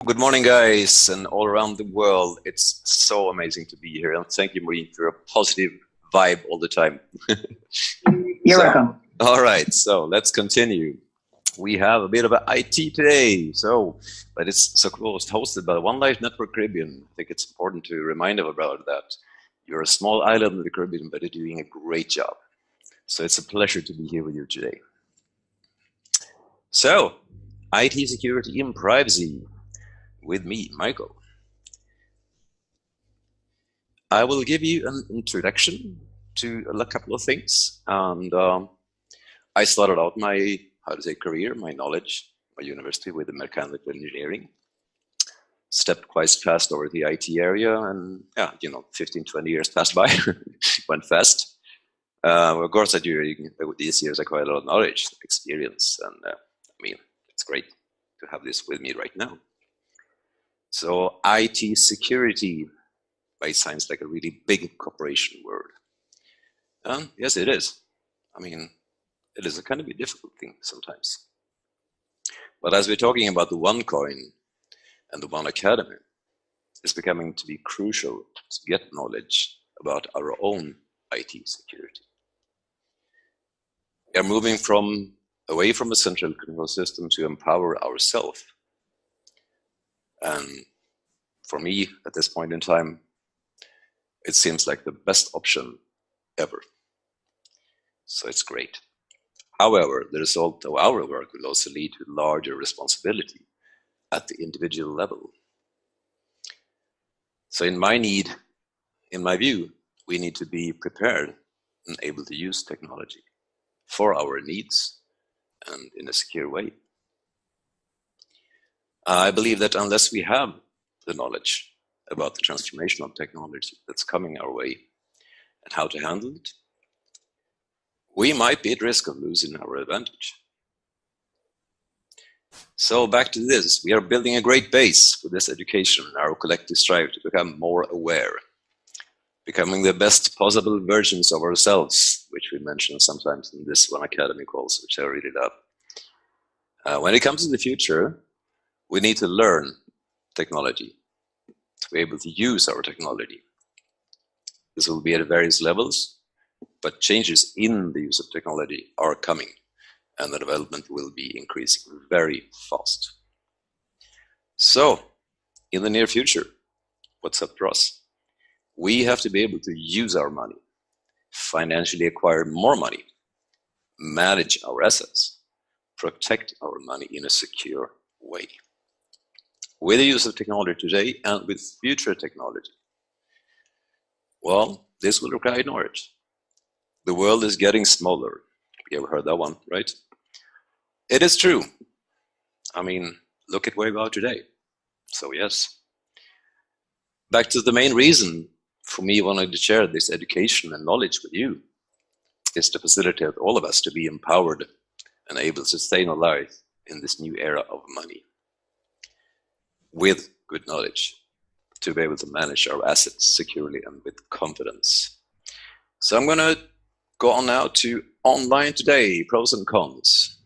Good morning, guys, and all around the world. It's so amazing to be here, and thank you, Maureen, for a positive vibe all the time. You're So, welcome. all right, so let's continue. We have a bit of an IT today, but it's so close, hosted by One Life Network Caribbean. I think it's important to remind everybody that you're a small island in the Caribbean, but you're doing a great job. So it's a pleasure to be here with you today. So, IT security and privacy with me, Michael. I will give you an introduction to a couple of things. And I started out my, career, my knowledge, my university with the mechanical engineering. Stepped quite fast over the IT area, and 15, 20 years passed by, went fast. Of course, during these years, I acquired a lot of knowledge, experience, and it's great to have this with me right now. So IT security sounds like a really big corporation word. And yes, it is. It is a kind of a difficult thing sometimes. But as we're talking about the one coin and the one academy, it's becoming to be crucial to get knowledge about our own IT security. We are moving away from a central control system to empower ourselves. And for me, at this point in time, it seems like the best option ever. So it's great. However, the result of our work will also lead to larger responsibility at the individual level. So in my view, we need to be prepared and able to use technology for our needs and in a secure way. I believe that unless we have the knowledge about the transformation of technology that's coming our way and how to handle it, we might be at risk of losing our advantage. So back to this, we are building a great base for this education, our collective strive to become more aware, becoming the best possible versions of ourselves, which we mention sometimes in this One Academy calls, which I really love. When it comes to the future, we need to learn technology to be able to use our technology. This will be at various levels, but changes in the use of technology are coming, and the development will be increasing very fast. So, in the near future, what's up for us? We have to be able to use our money, financially acquire more money, manage our assets, protect our money in a secure way. With the use of technology today and with future technology, well, this will require knowledge. The world is getting smaller. You ever heard that one, right? It is true. Look at where we are today. So yes. Back to the main reason for me wanting to share this education and knowledge with you is to facilitate all of us to be empowered and able to sustain a life in this new era of money with good knowledge to be able to manage our assets securely and with confidence. So I'm going to go on now to online today, pros and cons.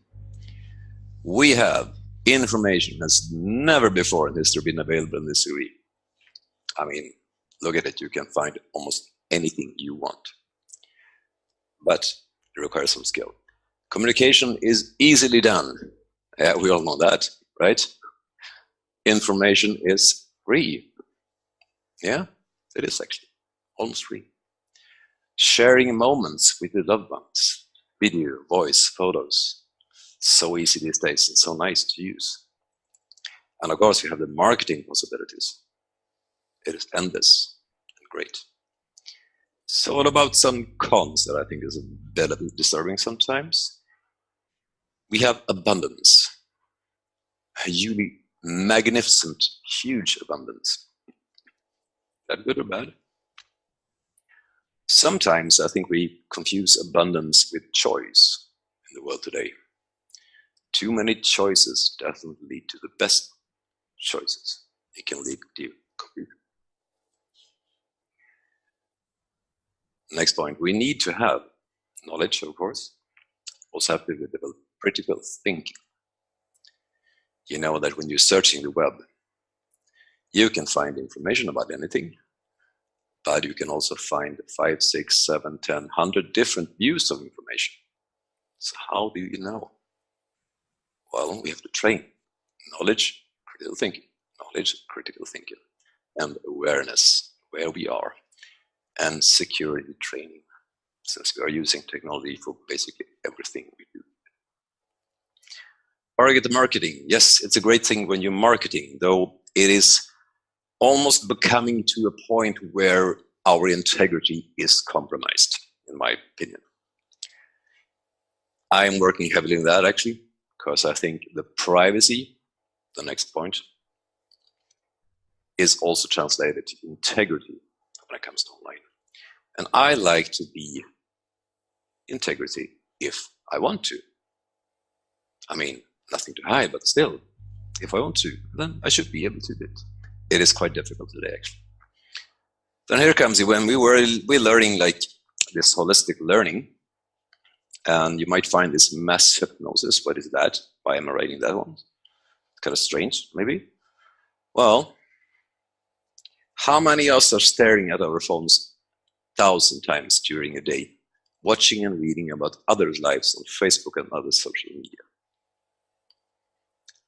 We have information that's never before in history been available in this degree. Look at it, you can find almost anything you want. But it requires some skill. Communication is easily done. Yeah, we all know that, right? Information is free. Yeah, it is actually almost free. Sharing moments with your loved ones, video, voice, photos. So easy these days and so nice to use. And of course, you have the marketing possibilities. It is endless and great. So what about some cons that I think is a bit disturbing sometimes? We have abundance. A really magnificent, huge abundance. Is that good or bad? Sometimes I think we confuse abundance with choice in the world today. Too many choices doesn't lead to the best choices. It can lead to confusion. Next point, we need to have knowledge, of course. Also have to develop critical thinking. You know that when you're searching the web, You can find information about anything, but you can also find 5, 6, 7, 10, 100 different views of information. So how do you know? Well, we have to train knowledge, critical thinking, and awareness, where we are, and security training, since we are using technology for basically everything we do. Target marketing. Yes, it's a great thing when you're marketing, though it is almost becoming to a point where our integrity is compromised, in my opinion. I'm working heavily in that, actually, because I think the privacy, the next point, is also translated to integrity when it comes to online. And I like to be integrity if I want to. I mean, nothing to hide, but still, if I want to, then I should be able to do it. It is quite difficult today, actually. Then here comes when we're learning like this holistic learning, and you might find this mass hypnosis. What is that? Why am I writing that one? It's kind of strange, maybe. Well, how many of us are staring at our phones 1,000 times during a day, watching and reading about others' lives on Facebook and other social media?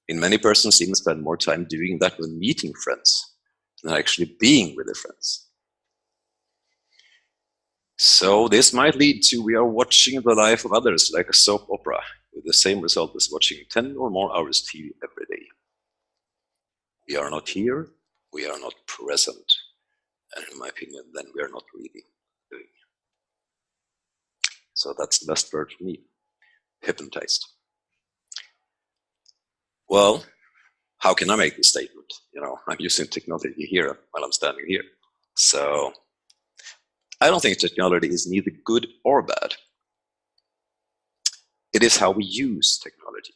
And many persons even spend more time doing that when meeting friends than actually being with their friends. So this might lead to we are watching the life of others like a soap opera, with the same result as watching 10 or more hours TV every day. We are not here, we are not present, and in my opinion, then we are not really doing. So that's the best word for me, hypnotized. Well, how can I make this statement? You know, I'm using technology here while I'm standing here. So I don't think technology is neither good or bad. It is how we use technology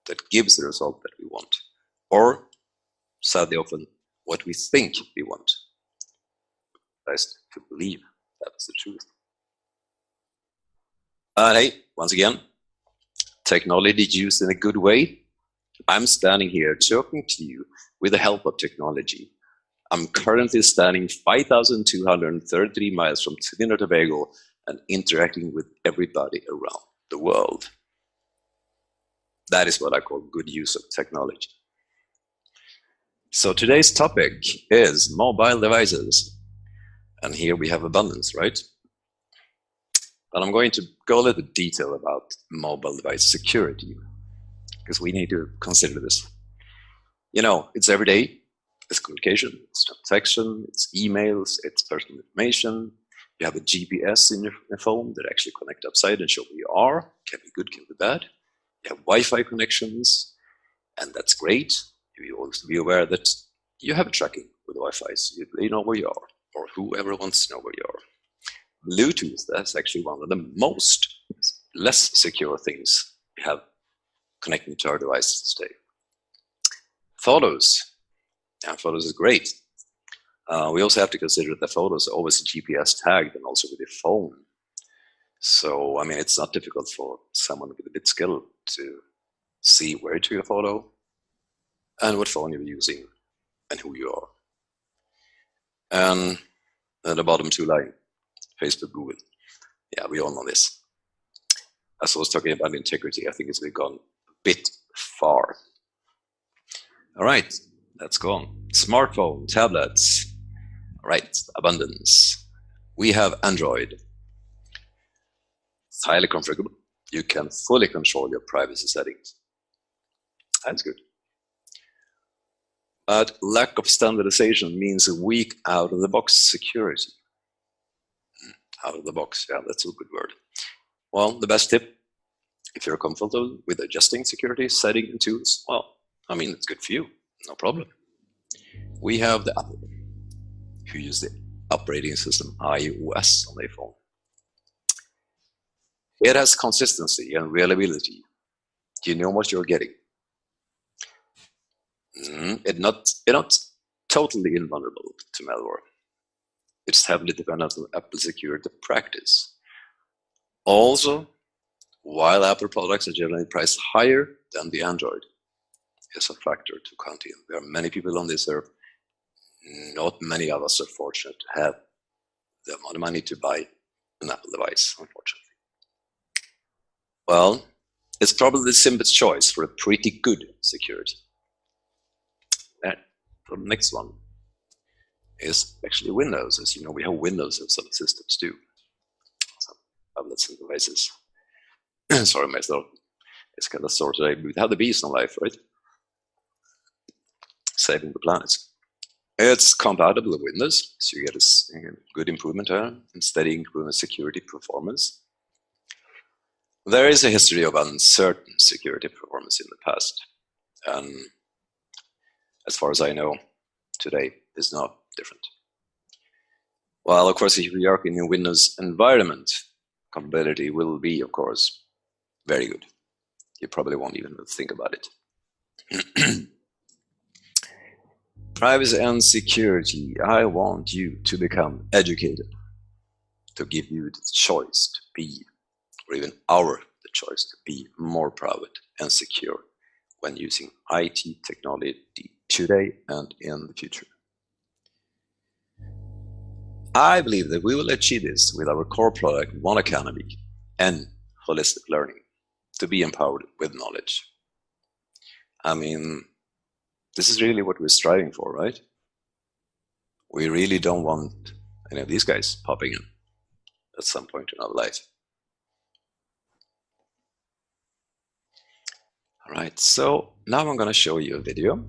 that gives the result that we want, or sadly often what we think we want. Best to believe that's the truth. But hey, once again, technology used in a good way. I'm standing here talking to you with the help of technology. I'm currently standing 5,233 miles from Trinidad and Tobago and interacting with everybody around the world. That is what I call good use of technology. So today's topic is mobile devices. And here we have abundance, right? But I'm going to go a little bit detail about mobile device security, because we need to consider this. You know, it's every day. It's communication, it's transaction, it's emails, it's personal information. You have a GPS in your phone that actually connect outside and show where you are. Can be good, can be bad. You have Wi-Fi connections, and that's great. You also be aware that you have a tracking with Wi-Fi, so you know where you are, or whoever wants to know where you are. Bluetooth, that's actually one of the most less secure things we have connecting to our devices today. Photos. Yeah, photos is great. We also have to consider that the photos are always GPS tagged and also with your phone. So, I mean, it's not difficult for someone with a bit skill to see where to your photo and what phone you're using and who you are. And then the bottom two line, Facebook, Google. Yeah, we all know this. As I was talking about integrity, I think it's gone a bit far. All right, let's go on. Smartphone, tablets. All right, abundance. We have Android. It's highly configurable. You can fully control your privacy settings. That's good. But lack of standardization means a weak out-of-the-box security. Out of the box, yeah, that's a good word. Well, the best tip, if you're comfortable with adjusting security setting and tools, well, I mean, it's good for you, no problem. We have the Apple, who use the operating system iOS on their phone. It has consistency and reliability. You know what you're getting. It's not totally invulnerable to malware. It's heavily dependent on Apple security practice. Also, while Apple products are generally priced higher than the Android, is a factor to count in. There are many people on this earth not many of us are fortunate to have the amount of money to buy an Apple device, unfortunately. Well, it's probably the simplest choice for a pretty good security. And the next one is actually Windows. As you know, we have Windows in some systems too. Some tablets and devices. Sorry, my throat. It's kind of sore today. We have the beast in life, right? Saving the planet. It's compatible with Windows, so you get a good improvement there and steady improvement security performance. There is a history of uncertain security performance in the past, and as far as I know, today is not different. Well, of course, if you are in a Windows environment, compatibility will be, of course, very good. You probably won't even think about it. Privacy and security. I want you to become educated, to give you the choice to be, or even the choice to be more private and secure when using IT technology today and in the future. I believe that we will achieve this with our core product, One Academy, and holistic learning, to be empowered with knowledge. I mean, this is really what we're striving for, right? We really don't want any of these guys popping in at some point in our life. All right, so now I'm going to show you a video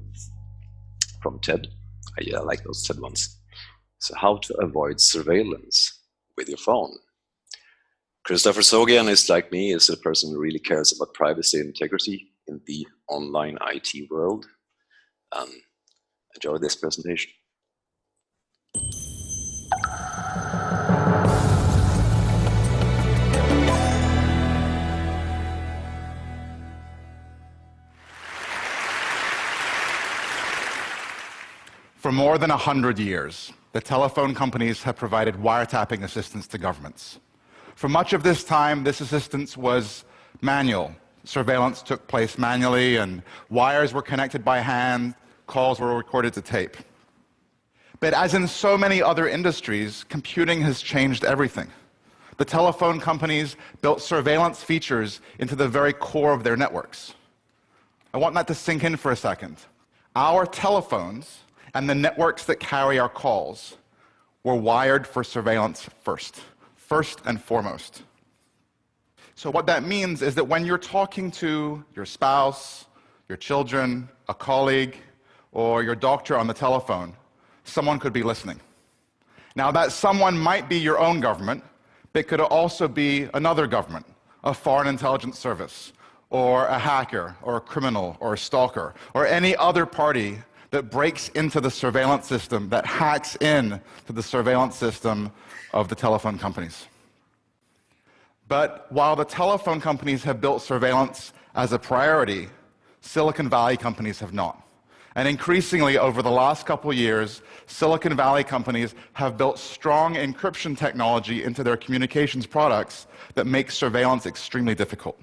from TED. I like those TED ones. So how to avoid surveillance with your phone. Christopher Sogian is like me, is a person who really cares about privacy and integrity in the online IT world. Enjoy this presentation. For more than 100 years, the telephone companies have provided wiretapping assistance to governments. For much of this time, this assistance was manual. Surveillance took place manually, and wires were connected by hand, calls were recorded to tape. But as in so many other industries, computing has changed everything. The telephone companies built surveillance features into the very core of their networks. I want that to sink in for a second. Our telephones and the networks that carry our calls were wired for surveillance first and foremost. So what that means is that when you're talking to your spouse, your children, a colleague, or your doctor on the telephone, someone could be listening. Now, that someone might be your own government, but it could also be another government, a foreign intelligence service, or a hacker, or a criminal, or a stalker, or any other party that breaks into the surveillance system, that hacks in to the surveillance system of the telephone companies. But while the telephone companies have built surveillance as a priority, Silicon Valley companies have not. And increasingly, over the last couple of years, Silicon Valley companies have built strong encryption technology into their communications products that makes surveillance extremely difficult.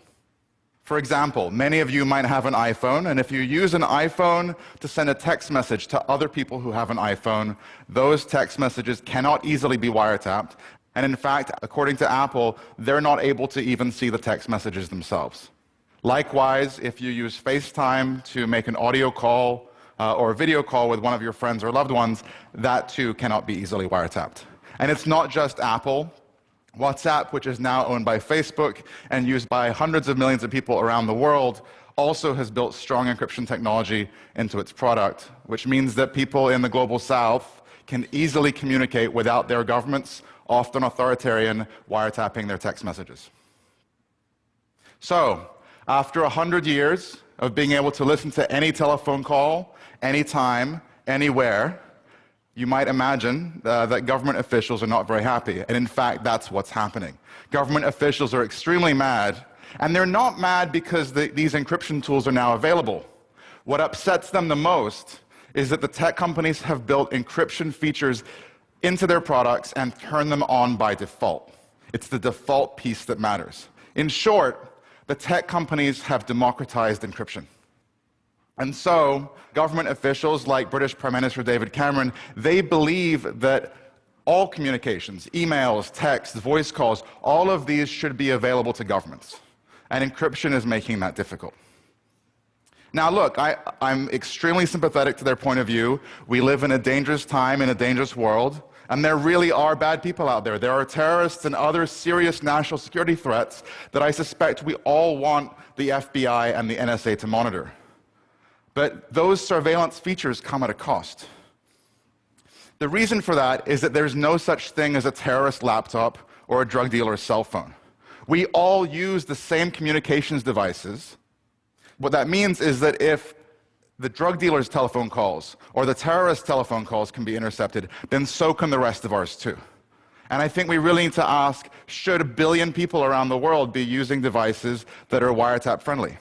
For example, many of you might have an iPhone, and if you use an iPhone to send a text message to other people who have an iPhone, those text messages cannot easily be wiretapped. And in fact, according to Apple, they're not able to even see the text messages themselves. Likewise, if you use FaceTime to make an audio call or a video call with one of your friends or loved ones, that too cannot be easily wiretapped. And it's not just Apple. WhatsApp, which is now owned by Facebook and used by hundreds of millions of people around the world, also has built strong encryption technology into its product, which means that people in the global south can easily communicate without their governments, often authoritarian, wiretapping their text messages. So, after 100 years of being able to listen to any telephone call, anytime, anywhere, you might imagine that government officials are not very happy. And in fact, that's what's happening. Government officials are extremely mad, and they're not mad because these encryption tools are now available. What upsets them the most is that the tech companies have built encryption features into their products and turn them on by default. It's the default piece that matters. In short, the tech companies have democratized encryption. And so government officials like British Prime Minister David Cameron, they believe that all communications, emails, texts, voice calls, all of these should be available to governments. And encryption is making that difficult. Now look, I'm extremely sympathetic to their point of view. We live in a dangerous time, in a dangerous world, and there really are bad people out there. There are terrorists and other serious national security threats that I suspect we all want the FBI and the NSA to monitor. But those surveillance features come at a cost. The reason for that is that there's no such thing as a terrorist laptop or a drug dealer's cell phone. We all use the same communications devices. What that means is that if the drug dealer's telephone calls or the terrorist telephone calls can be intercepted, then so can the rest of ours too. And I think we really need to ask, should 1 billion people around the world be using devices that are wiretap friendly?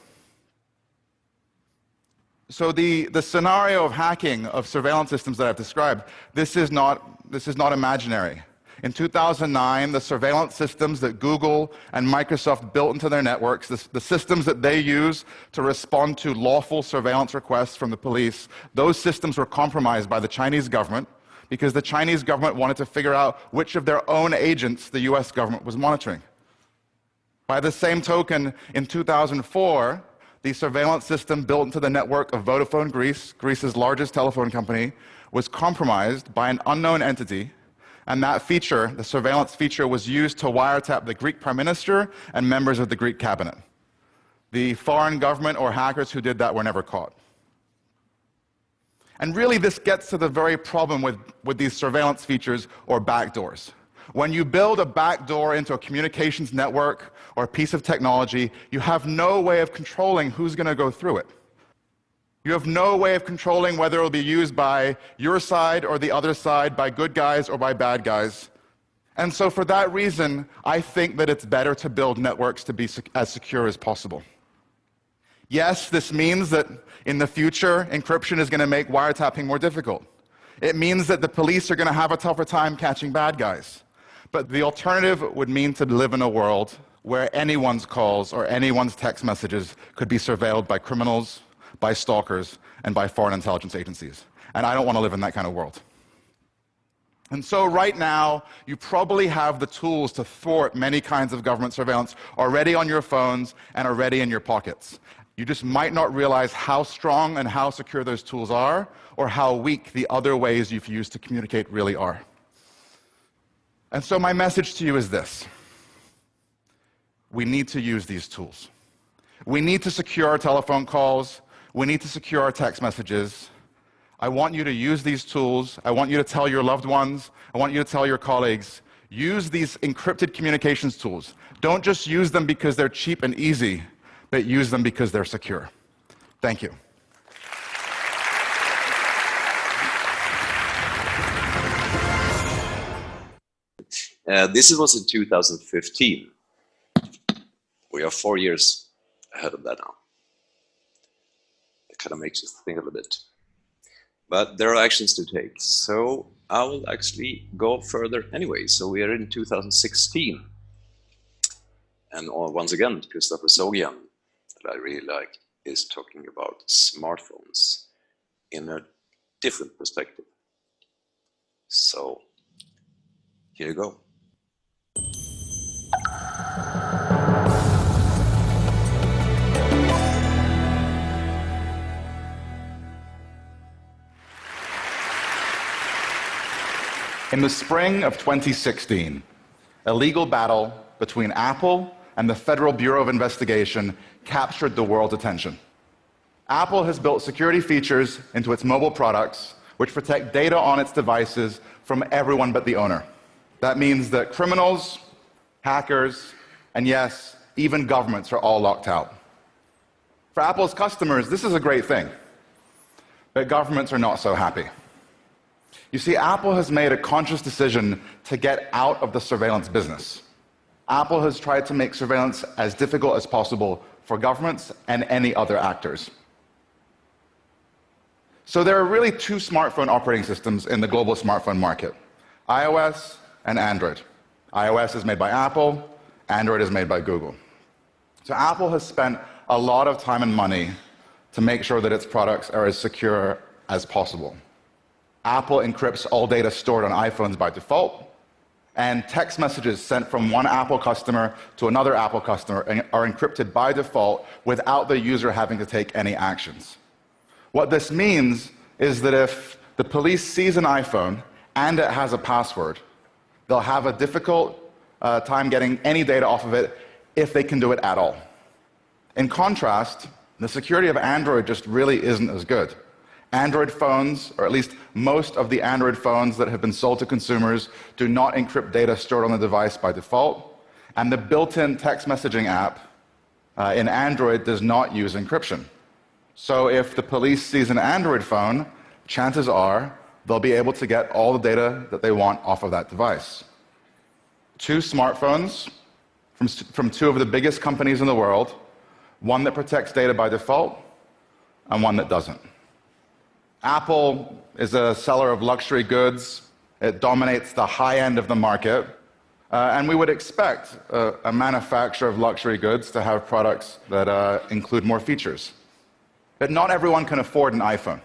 So the scenario of hacking of surveillance systems that I've described, this is not imaginary. In 2009, the surveillance systems that Google and Microsoft built into their networks, the systems that they use to respond to lawful surveillance requests from the police, those systems were compromised by the Chinese government because the Chinese government wanted to figure out which of their own agents the US government was monitoring. By the same token, in 2004, the surveillance system built into the network of Vodafone Greece, Greece's largest telephone company, was compromised by an unknown entity, and that feature, the surveillance feature, was used to wiretap the Greek Prime Minister and members of the Greek cabinet. The foreign government or hackers who did that were never caught. And really, this gets to the very problem with these surveillance features or backdoors. When you build a backdoor into a communications network or a piece of technology, you have no way of controlling who's going to go through it. You have no way of controlling whether it will be used by your side or the other side, by good guys or by bad guys. And so for that reason, I think that it's better to build networks to be as secure as possible. Yes, this means that in the future, encryption is going to make wiretapping more difficult. It means that the police are going to have a tougher time catching bad guys. But the alternative would mean to live in a world where anyone's calls or anyone's text messages could be surveilled by criminals, by stalkers, and by foreign intelligence agencies. And I don't want to live in that kind of world. And so right now, you probably have the tools to thwart many kinds of government surveillance already on your phones and already in your pockets. You just might not realize how strong and how secure those tools are, or how weak the other ways you've used to communicate really are. And so my message to you is this. We need to use these tools. We need to secure our telephone calls. We need to secure our text messages. I want you to use these tools. I want you to tell your loved ones. I want you to tell your colleagues. Use these encrypted communications tools. Don't just use them because they're cheap and easy, but use them because they're secure. Thank you. This was in 2015. We are 4 years ahead of that now. It kind of makes you think a little bit. But there are actions to take. So I will actually go further anyway. So we are in 2016. And once again, Christopher Sogian, that I really like, is talking about smartphones in a different perspective. So here you go. In the spring of 2016, a legal battle between Apple and the Federal Bureau of Investigation captured the world's attention. Apple has built security features into its mobile products which protect data on its devices from everyone but the owner. That means that criminals, hackers, and yes, even governments are all locked out. For Apple's customers, this is a great thing, but governments are not so happy. You see, Apple has made a conscious decision to get out of the surveillance business. Apple has tried to make surveillance as difficult as possible for governments and any other actors. So there are really two smartphone operating systems in the global smartphone market, iOS and Android. iOS is made by Apple, Android is made by Google. So Apple has spent a lot of time and money to make sure that its products are as secure as possible. Apple encrypts all data stored on iPhones by default, and text messages sent from one Apple customer to another Apple customer are encrypted by default without the user having to take any actions. What this means is that if the police sees an iPhone and it has a password, they'll have a difficult time getting any data off of it if they can do it at all. In contrast, the security of Android just really isn't as good. Android phones, or at least most of the Android phones that have been sold to consumers, do not encrypt data stored on the device by default, and the built-in text messaging app in Android does not use encryption. So if the police sees an Android phone, chances are they'll be able to get all the data that they want off of that device. Two smartphones from two of the biggest companies in the world, one that protects data by default and one that doesn't. Apple is a seller of luxury goods. It dominates the high end of the market. And we would expect a manufacturer of luxury goods to have products that include more features. But not everyone can afford an iPhone.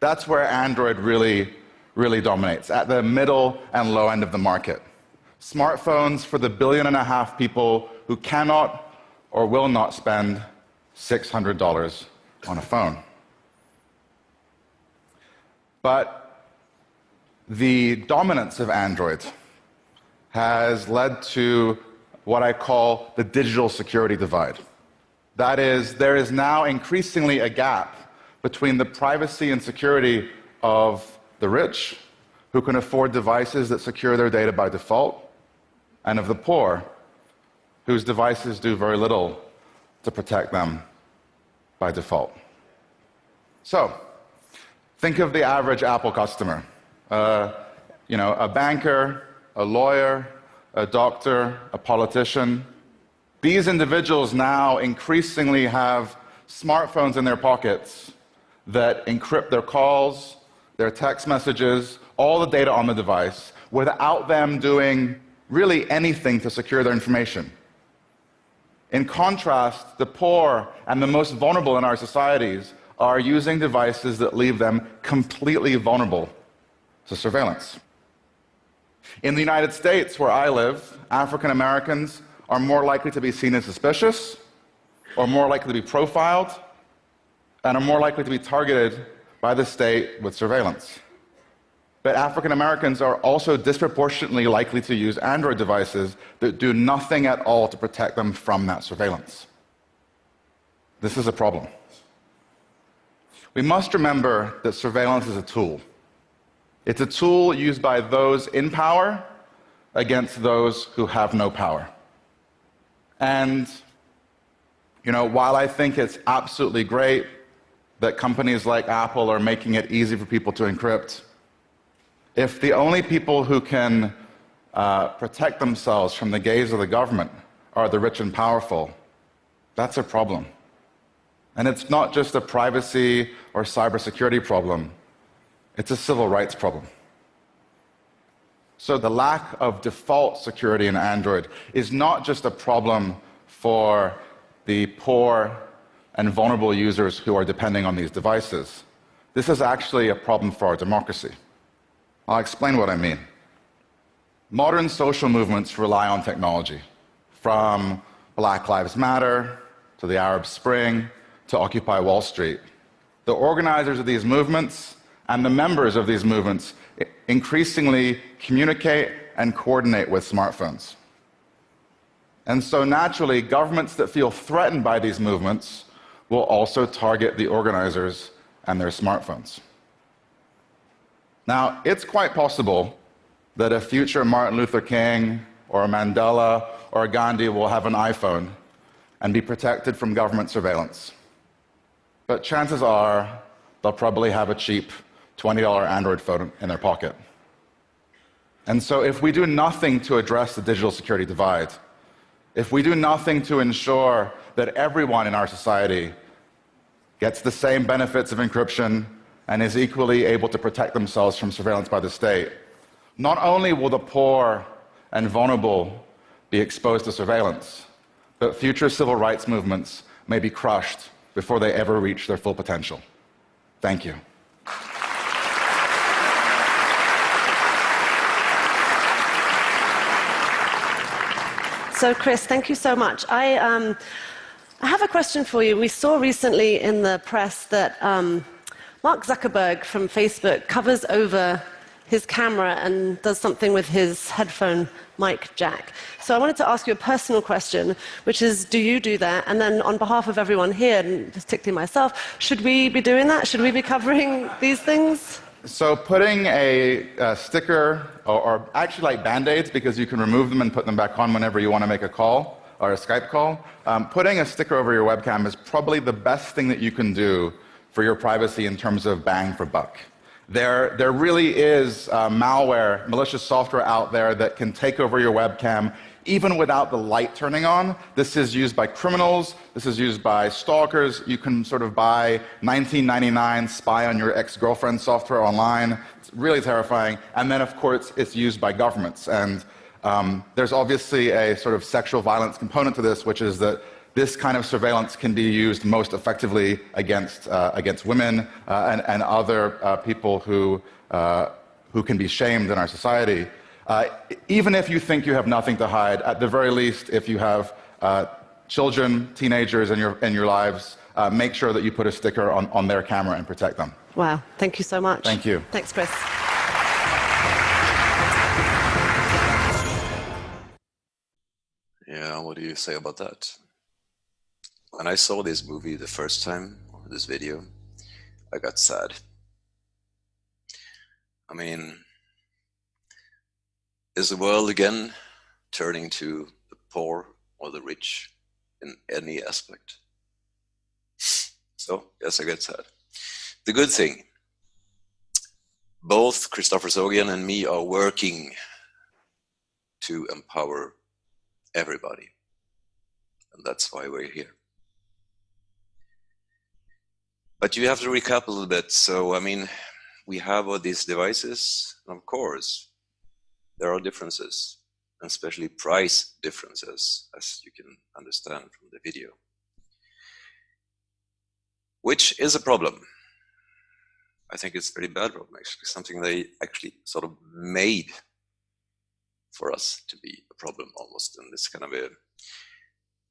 That's where Android really dominates, at the middle and low end of the market. Smartphones for the 1.5 billion people who cannot or will not spend $600 on a phone. But the dominance of Android has led to what I call the digital security divide. That is, there is now increasingly a gap between the privacy and security of the rich, who can afford devices that secure their data by default, and of the poor, whose devices do very little to protect them by default. So, think of the average Apple customer. A banker, a lawyer, a doctor, a politician. These individuals now increasingly have smartphones in their pockets that encrypt their calls, their text messages, all the data on the device, without them doing really anything to secure their information. In contrast, the poor and the most vulnerable in our societies are using devices that leave them completely vulnerable to surveillance. In the United States, where I live, African Americans are more likely to be seen as suspicious, or more likely to be profiled, and are more likely to be targeted by the state with surveillance. But African Americans are also disproportionately likely to use Android devices that do nothing at all to protect them from that surveillance. This is a problem. We must remember that surveillance is a tool. It's a tool used by those in power against those who have no power. And, while I think it's absolutely great that companies like Apple are making it easy for people to encrypt, if the only people who can protect themselves from the gaze of the government are the rich and powerful, that's a problem. And it's not just a privacy or cybersecurity problem, it's a civil rights problem. So the lack of default security in Android is not just a problem for the poor and vulnerable users who are depending on these devices. This is actually a problem for our democracy. I'll explain what I mean. Modern social movements rely on technology, from Black Lives Matter to the Arab Spring to Occupy Wall Street. The organizers of these movements and the members of these movements increasingly communicate and coordinate with smartphones. And so naturally, governments that feel threatened by these movements will also target the organizers and their smartphones. Now, it's quite possible that a future Martin Luther King or a Mandela or a Gandhi will have an iPhone and be protected from government surveillance. But chances are they'll probably have a cheap $20 Android phone in their pocket. And so if we do nothing to address the digital security divide, if we do nothing to ensure that everyone in our society gets the same benefits of encryption and is equally able to protect themselves from surveillance by the state, not only will the poor and vulnerable be exposed to surveillance, but future civil rights movements may be crushed before they ever reach their full potential. Thank you. So, Chris, thank you so much. I have a question for you. We saw recently in the press that Mark Zuckerberg from Facebook covers over his camera and does something with his headphone mic jack. So I wanted to ask you a personal question, which is, do you do that? And then on behalf of everyone here, and particularly myself, should we be doing that? Should we be covering these things? So putting a sticker, or actually like Band-Aids, because you can remove them and put them back on whenever you want to make a call or a Skype call, putting a sticker over your webcam is probably the best thing that you can do for your privacy in terms of bang for buck. There really is malware, malicious software out there that can take over your webcam even without the light turning on. This is used by criminals, this is used by stalkers. You can sort of buy 1999 spy on your ex-girlfriend software online. It's really terrifying. And then, of course, it's used by governments. And there's obviously a sort of sexual violence component to this, which is that this kind of surveillance can be used most effectively against women and other people who can be shamed in our society. Even if you think you have nothing to hide, at the very least, if you have children, teenagers in your lives, make sure that you put a sticker on their camera and protect them. Wow, thank you so much. Thank you. Thanks, Chris. Yeah, what do you say about that? When I saw this movie the first time, or this video, I got sad. I mean, is the world again turning to the poor or the rich in any aspect? So, yes, I get sad. The good thing, both Christopher Sogian and me are working to empower everybody. And that's why we're here. But you have to recap a little bit. So, I mean, we have all these devices, and of course, there are differences, and especially price differences, as you can understand from the video, which is a problem. I think it's a very bad problem, actually, something they actually sort of made for us to be a problem almost. And it's kind of a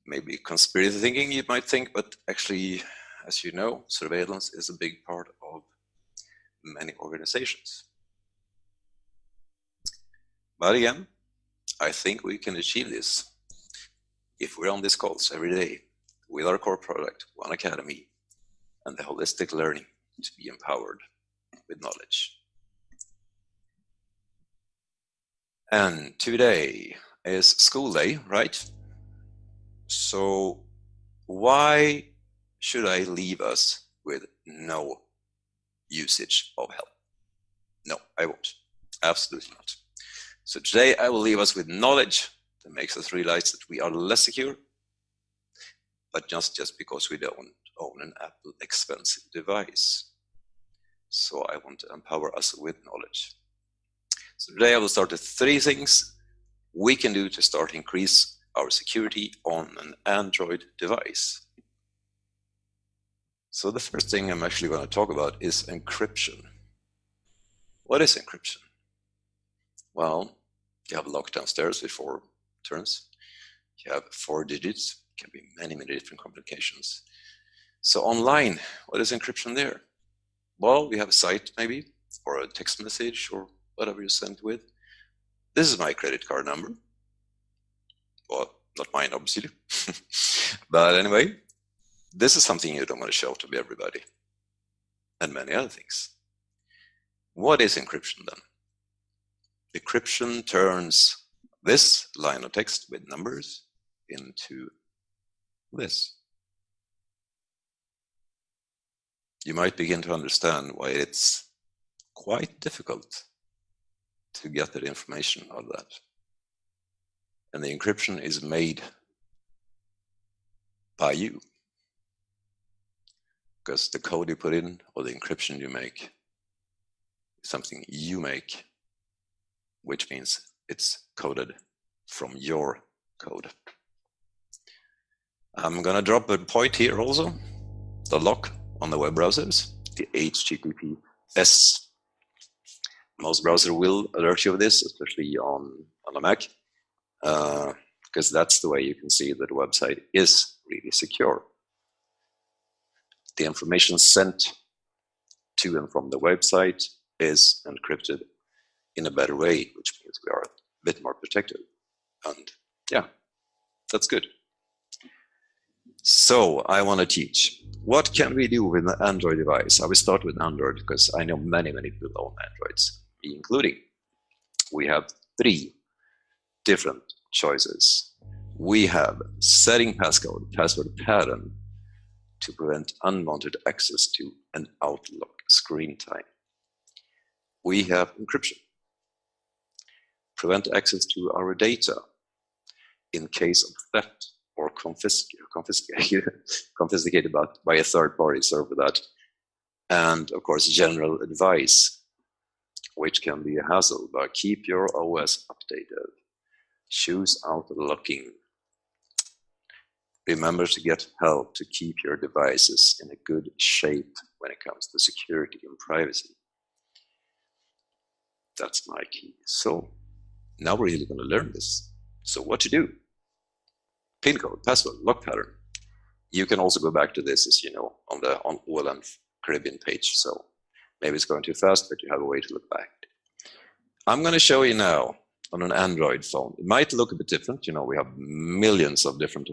maybe conspiracy thinking, you might think, but actually, as you know, surveillance is a big part of many organizations. But again, I think we can achieve this if we're on these calls every day with our core product, One Academy, and the holistic learning to be empowered with knowledge. And today is school day, right? So why should I leave us with no usage of help? No, I won't. Absolutely not. So today I will leave us with knowledge that makes us realize that we are less secure, but just because we don't own an Apple expensive device. So I want to empower us with knowledge. So today I will start with 3 things we can do to start increase our security on an Android device. So the first thing I'm actually going to talk about is encryption. What is encryption? Well, you have a lock downstairs with 4 turns. You have 4 digits. It can be many, many different complications. So online, what is encryption there? Well, we have a site maybe, or a text message, or whatever you sent with. This is my credit card number. Well, not mine, obviously. But anyway, this is something you don't want to show to everybody, and many other things. What is encryption then? Encryption turns this line of text with numbers into this. You might begin to understand why it's quite difficult to get that information out of that. And the encryption is made by you. Because the code you put in or the encryption you make is something you make, which means it's coded from your code. I'm going to drop a point here also. the lock on the web browsers, the HTTPS. Most browsers will alert you of this, especially on a Mac, because that's the way you can see that the website is really secure. The information sent to and from the website is encrypted in a better way, which means we are a bit more protected. And yeah, that's good. So I want to teach. What can we do with an Android device? I will start with Android because I know many people own Androids, me including. We have 3 different choices. We have setting passcode, password pattern to prevent unwanted access to an Outlook screen time. We have encryption, prevent access to our data in case of theft or confiscated by a third party, sorry for that. And of course, general advice, which can be a hassle, but keep your OS updated. Choose outlooking. Remember to get help to keep your devices in a good shape when it comes to security and privacy. That's my key. So now we're really going to learn this. So what to do? PIN code, password, lock pattern. You can also go back to this, as you know, on OLN Caribbean page. So maybe it's going too fast, but you have a way to look back. I'm going to show you now on an Android phone. It might look a bit different. You know, we have millions of different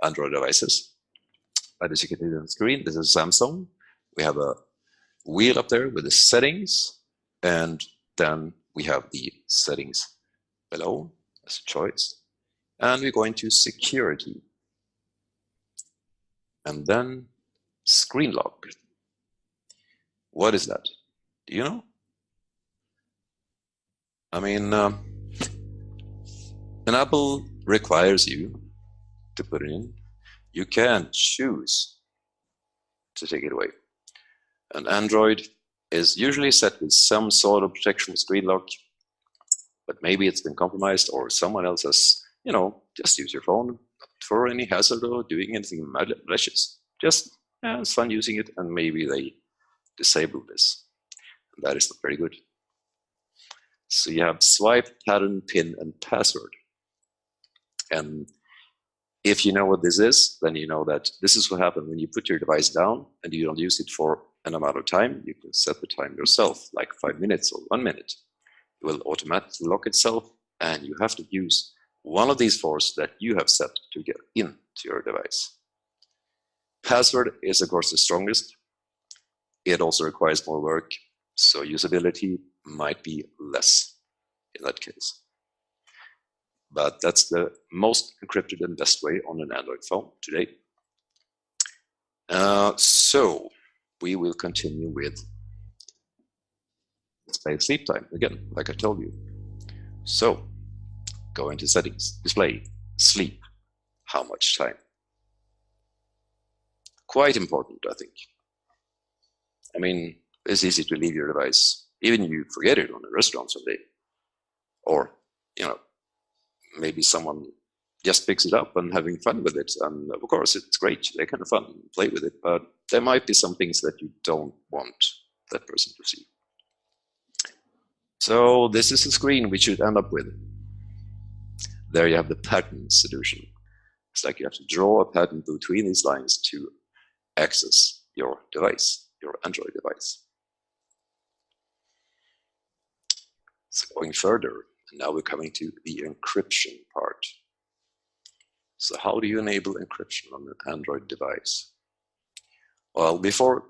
Android devices. But as you can see on the screen, this is Samsung. We have a wheel up there with the settings, and then we have the settings below as a choice. And we go into security. And then screen lock. What is that? Do you know? I mean, an Apple requires you to put it in. You can choose to take it away. And Android is usually set with some sort of protection screen lock, but maybe it's been compromised or someone else has, you know, just use your phone for any hazard or doing anything malicious. Just, yeah, it's fun using it, and maybe they disable this. And that is not very good. So you have swipe, pattern, PIN, and password. And if you know what this is, then you know that this is what happens when you put your device down and you don't use it for an amount of time. You can set the time yourself, like 5 minutes or 1 minute. It will automatically lock itself, and you have to use one of these 4 that you have set to get into your device. Password is, of course, the strongest. It also requires more work, so usability might be less in that case. But that's the most encrypted and best way on an Android phone today. So we will continue with display sleep time again, like I told you. So go into settings, display, sleep, how much time? Quite important, I think. I mean, it's easy to leave your device, even you forget it on a restaurant someday. Or, you know, maybe someone just picks it up and having fun with it. And of course, it's great. They're kind of fun, play with it. But there might be some things that you don't want that person to see. So this is the screen we should end up with. There you have the pattern solution. It's like you have to draw a pattern between these lines to access your device, your Android device. So going further, now we're coming to the encryption part. So how do you enable encryption on an Android device? Well, before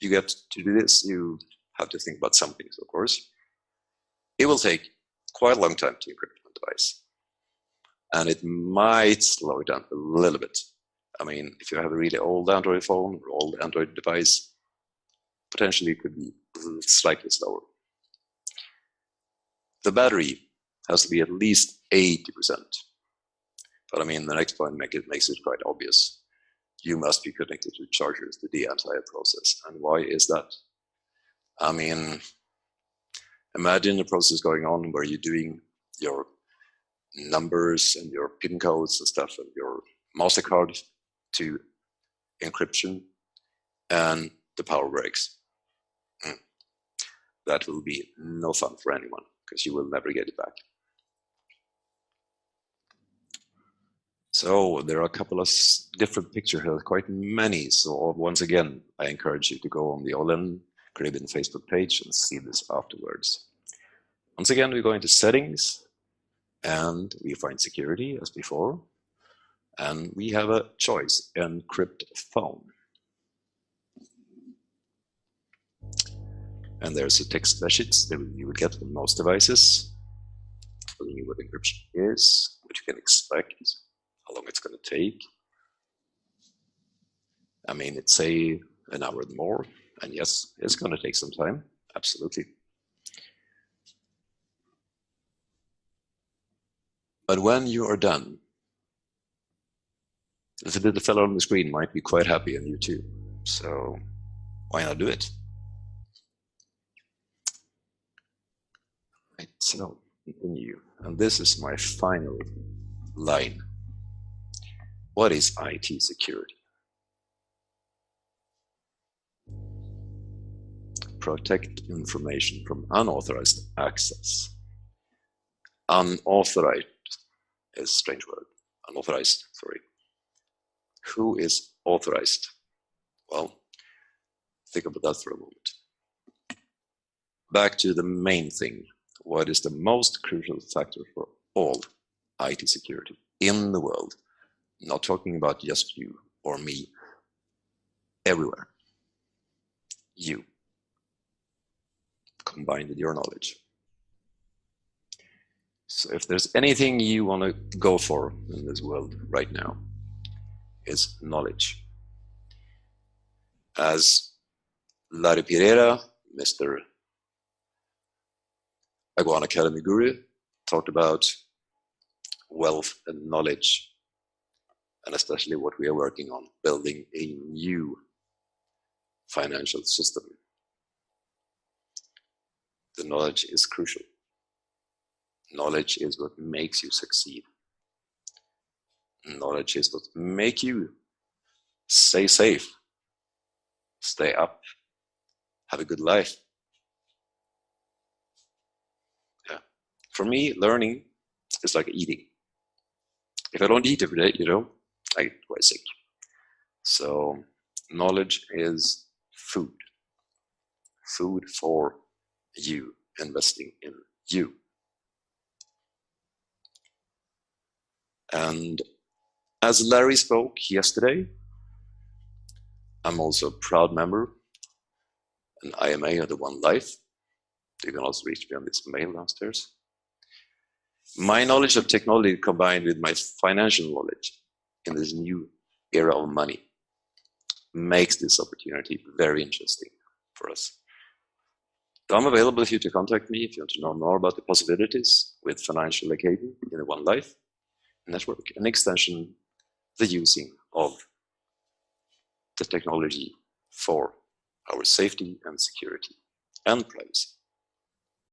you get to do this, you have to think about some things, of course. It will take quite a long time to encrypt a device. And it might slow it down a little bit. I mean, if you have a really old Android phone or old Android device, potentially it could be slightly slower. The battery has to be at least 80%. But I mean, the next point makes it quite obvious. You must be connected to chargers to the entire process. And why is that? I mean, imagine a process going on where you're doing your numbers and your PIN codes and stuff and your MasterCard to encryption. and the power breaks. That will be no fun for anyone, because you will never get it back. So there are a couple of different pictures here, quite many. So once again, I encourage you to go on the Olin Caribbean Facebook page and see this afterwards. Once again, we go into settings and we find security as before. And we have a choice, encrypt phone. And there's a text message that you would get on most devices, telling you what encryption is, what you can expect, how long it's going to take. I mean, it's say an hour or more, and yes, it's going to take some time, absolutely. But when you are done, the little fellow on the screen might be quite happy, and you too. So why not do it? Right, so continue. And this is my final line. What is IT security? Protect information from unauthorized access. Unauthorized is a strange word. Unauthorized, sorry. Who is authorized? Well, think about that for a moment. Back to the main thing. What is the most crucial factor for all IT security in the world? Not talking about just you or me. Everywhere. You. Combined with your knowledge. So if there's anything you want to go for in this world right now, it's knowledge. As Larry Pereira, Mr. Iguana Academy Guru, talked about wealth and knowledge, and especially what we are working on, building a new financial system. The knowledge is crucial. Knowledge is what makes you succeed. Knowledge is what makes you stay safe, stay up, have a good life. Yeah. For me, learning is like eating. If I don't eat every day, I get quite sick. So knowledge is food. Food for you, investing in you. And as Larry spoke yesterday, I'm also a proud member, an IMA of the One Life. You can also reach me on this mail downstairs. My knowledge of technology combined with my financial knowledge in this new era of money makes this opportunity very interesting for us. So I'm available for you to contact me if you want to know more about the possibilities with Financial Academy in the One Life network, an extension, the using of the technology for our safety and security and privacy.